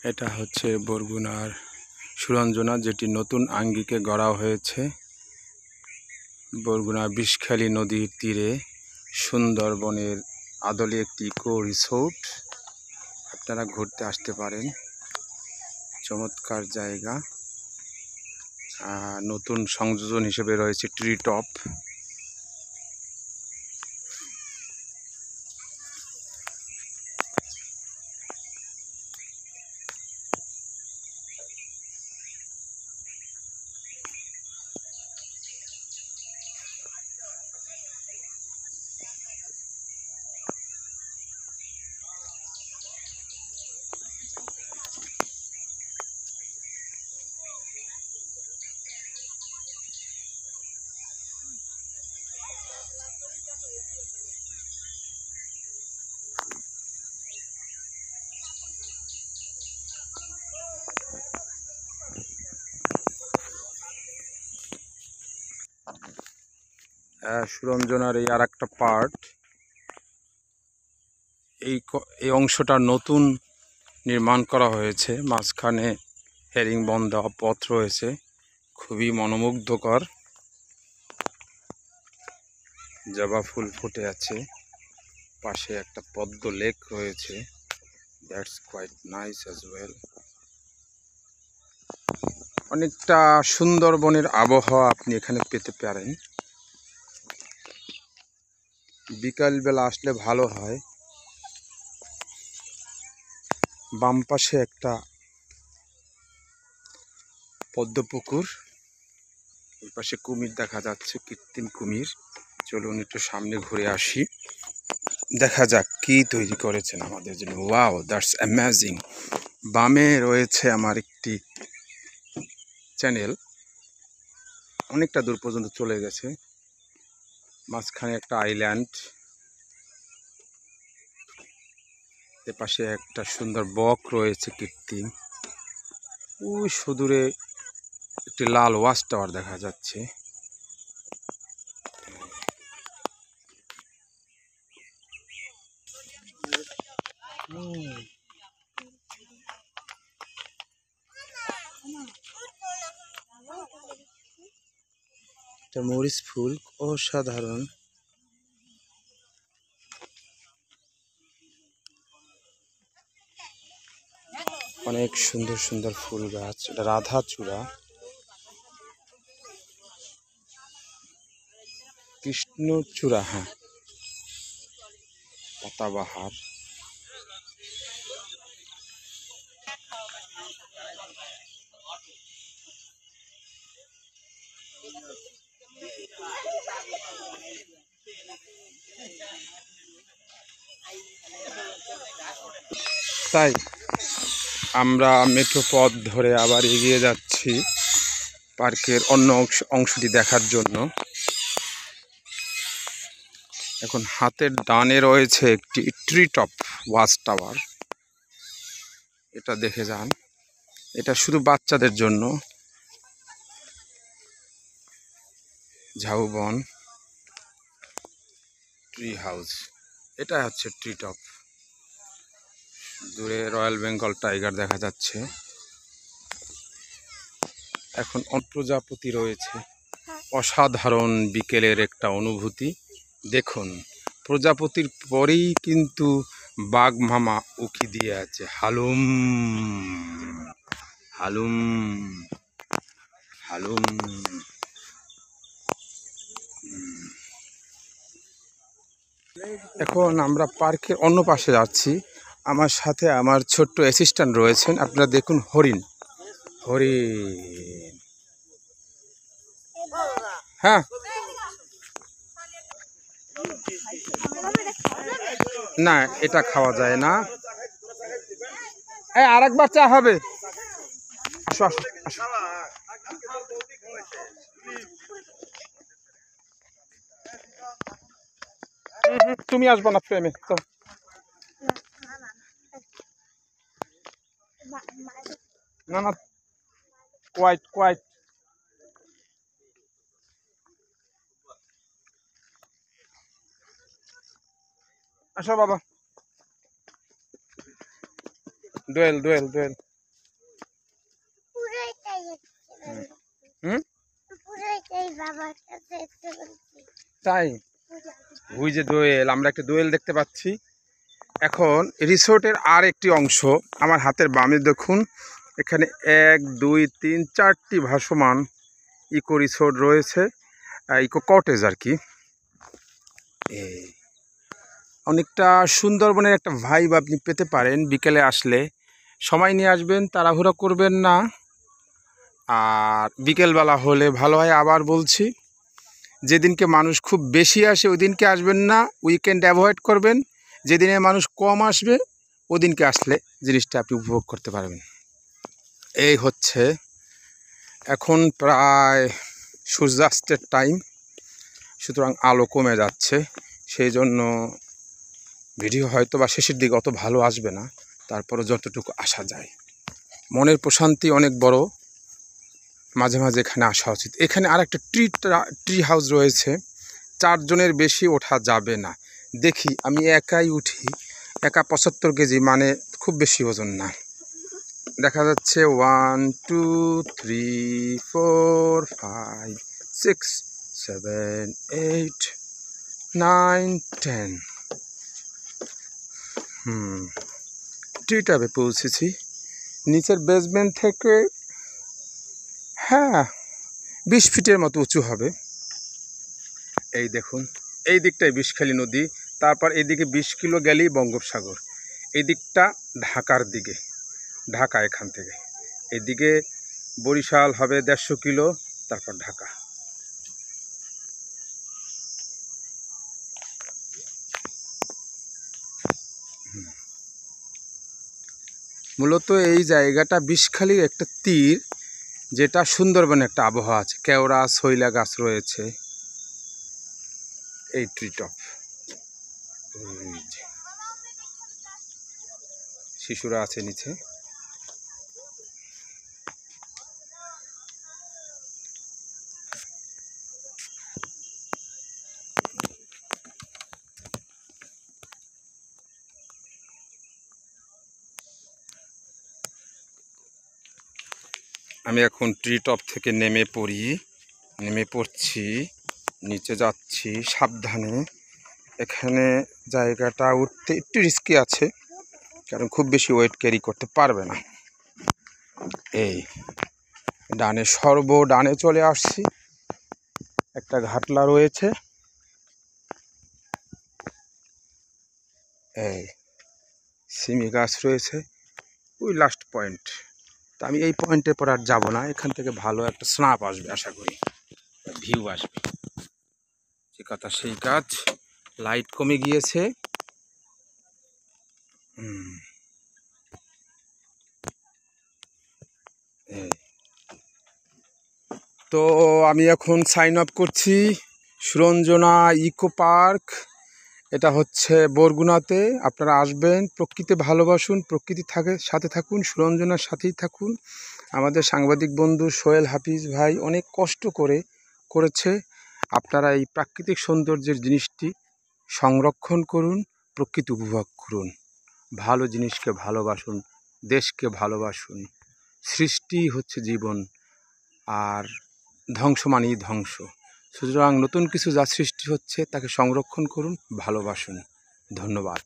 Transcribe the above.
এটা হচ্ছে বরগুনার সুরঞ্জনা, যেটি নতুন আঙ্গিকে গড়া হয়েছে বরগুনা বিষখালী নদীর তীরে সুন্দরবনের আদলে একটি ইকো রিসোর্ট। আপনারা ঘুরতে আসতে পারেন, চমৎকার জায়গা। নতুন সংযোজন হিসেবে রয়েছে ট্রি টপ। সুরঞ্জনার এই আর একটা পার্ট, এই অংশটা নতুন নির্মাণ করা হয়েছে। মাঝখানে হেরিংবন দেওয়া পথ রয়েছে, খুবই মনোমুগ্ধকর। জবা ফুল ফুটে আছে, পাশে একটা পদ্ম লেক রয়েছে। That's quite nice as well. অনেকটা সুন্দরবনের আবহাওয়া আপনি এখানে পেতে পারেন। বিকালবেলা আসলে ভালো হয়। বাম পাশে একটা পদ্ম পুকুর, ওই পাশে কুমির দেখা যাচ্ছে, কৃত্রিম কুমির। চলুন একটু সামনে ঘুরে আসি, দেখা যাক কি তৈরি করেছেন আমাদের জন্য। Wow, that's amazing. বামে রয়েছে আমার একটি চ্যানেল, অনেকটা দূর পর্যন্ত চলে গেছে। মাঝখানে একটা আইল্যান্ড, এপাশে একটা সুন্দর বক রয়েছে কৃত্রিম। ওই সুদূরে একটি লাল ওয়াচ টাওয়ার দেখা যাচ্ছে। এটা মরিচ ফুল, অসাধারণ। অনেক সুন্দর সুন্দর ফুল গাছ। এটা রাধাচূড়া, কৃষ্ণচূড়া, হ্যাঁ, পাতাবাহার। তাই আমরা মেঠো পথ ধরে আবার এগিয়ে যাচ্ছি পার্কের অন্য অংশটি দেখার জন্য। এখন হাতের ডানে রয়েছে একটি ট্রি টপ ওয়াচ টাওয়ার, এটা দেখে যান। এটা শুধু বাচ্চাদের জন্য। ঝাউবন ট্রি হাউস, এটা হচ্ছে ট্রি টপ। দূরে রয়্যাল বেঙ্গল টাইগার দেখা যাচ্ছে। এখন প্রজাপতি রয়েছে, অসাধারণ বিকেলের একটা অনুভূতি। দেখুন, প্রজাপতির পরেই কিন্তু বাঘ মামা উকি দিয়ে আছে। হালুম হালুম হালুম। এখন আমরা পার্কের অন্য পাশে যাচ্ছি। আমার সাথে আমার ছোট্ট অ্যাসিস্ট্যান্ট রয়েছেন। আপনারা দেখুন, হরিণ হরিণ, হ্যাঁ। না, এটা খাওয়া যায় না। আর একবার চা হবে। আসো আসো আসো। তুমি আসবো না প্রেমে তো। না না, কোয়াইট কোয়াইট। আসো বাবা। দোয়েল দোয়েল দোয়েল। তাই ওই যে দোয়েল, আমরা একটা দোয়েল দেখতে পাচ্ছি। এখন রিসোর্টের আর একটি অংশ আমার হাতের বামে দেখুন, এখানে 1 2 3 4টি ভাসমান ইকো রিসোর্ট রয়েছে, ইকো কটেজ আর কি। এই অনেকটা সুন্দরবনের একটা ভাইব আপনি পেতে পারেন বিকেলে আসলে। সময় নিয়ে আসবেন, তাড়াহুড়া করবেন না। আর বিকেলবেলা হলে ভালো হয়। আবার বলছি, যেদিনকে মানুষ খুব বেশি আসে ওই দিনকে আসবেন না, উইকেন্ড অ্যাভয়েড করবেন। যেদিনে মানুষ কম আসবে ওদিনকে আসলে জিনিসটা আপনি উপভোগ করতে পারবেন। এই হচ্ছে এখন প্রায় সূর্যাস্তের টাইম, সুতরাং আলো কমে যাচ্ছে, সেই জন্য ভিডিও হয়তো বা শেষের দিকে অত ভালো আসবে না, তারপরে যতটুকু আসা যায়। মনের প্রশান্তি অনেক বড়, মাঝে মাঝে এখানে আসা উচিত। এখানে আর একটা ট্রি হাউস রয়েছে, 4 জনের বেশি ওঠা যাবে না। দেখি আমি একাই উঠি, একা 75 কেজি, মানে খুব বেশি ওজন না। দেখা যাচ্ছে 1 2 3 4 5 6 7 8 9 10। ট্রি টপে পৌঁছেছি। নিচের বেসমেন্ট থেকে হ্যাঁ 20 ফিটের মতো উঁচু হবে। এই দেখুন, এই দিকটাই বিষখালী নদী, তারপর এইদিকে 20 কিলো গেলেই বঙ্গোপসাগর। এই দিকটা ঢাকার দিকে, ঢাকা এখান থেকে এদিকে বরিশাল হবে 150 কিলো, তারপর ঢাকা। মূলত এই জায়গাটা বিষখালীর একটা তীর, যেটা সুন্দরবনে একটা আবহাওয়া আছে। কেওড়া শৈলা গাছ রয়েছে, এই ট্রি টপ। শিশুরা আছে নিচে। আমি এখন ট্রি টপ থেকে নেমে পড়ছি, নিচে যাচ্ছি সাবধানে। এখানে জায়গাটা উঠতে একটু রিস্কি আছে, কারণ খুব বেশি ওয়েট ক্যারি করতে পারবে না। এই ডানে, ডানে চলে আসছি, একটা ঘাটলা রয়েছে। এই সিমি গাছ রয়েছে, ওই লাস্ট পয়েন্ট। তা আমি এই পয়েন্টের পর আর যাবো না, এখান থেকে ভালো একটা স্ন্যাপ আসবে, আশা করি ভিউ আসবে। যে কথা সেই কাজ, লাইট কমে গিয়েছে। তো আমি এখন সাইন আপ করছি সুরঞ্জনা ইকো পার্ক। এটা হচ্ছে বরগুনাতে। আপনারা আসবেন, প্রকৃতি ভালোবাসুন, প্রকৃতি সাথে থাকুন, সুরঞ্জনার সাথেই থাকুন। আমাদের সাংবাদিক বন্ধু সোহেল হাফিজ ভাই অনেক কষ্ট করেছে। আপনারা এই প্রাকৃতিক সৌন্দর্যের জিনিসটি সংরক্ষণ করুন, প্রকৃতি উপভোগ করুন, ভালো জিনিসকে ভালোবাসুন, দেশকে ভালোবাসুন। সৃষ্টি হচ্ছে জীবন, আর ধ্বংস মানেই ধ্বংস। সুতরাং নতুন কিছু যা সৃষ্টি হচ্ছে তাকে সংরক্ষণ করুন, ভালোবাসুন। ধন্যবাদ।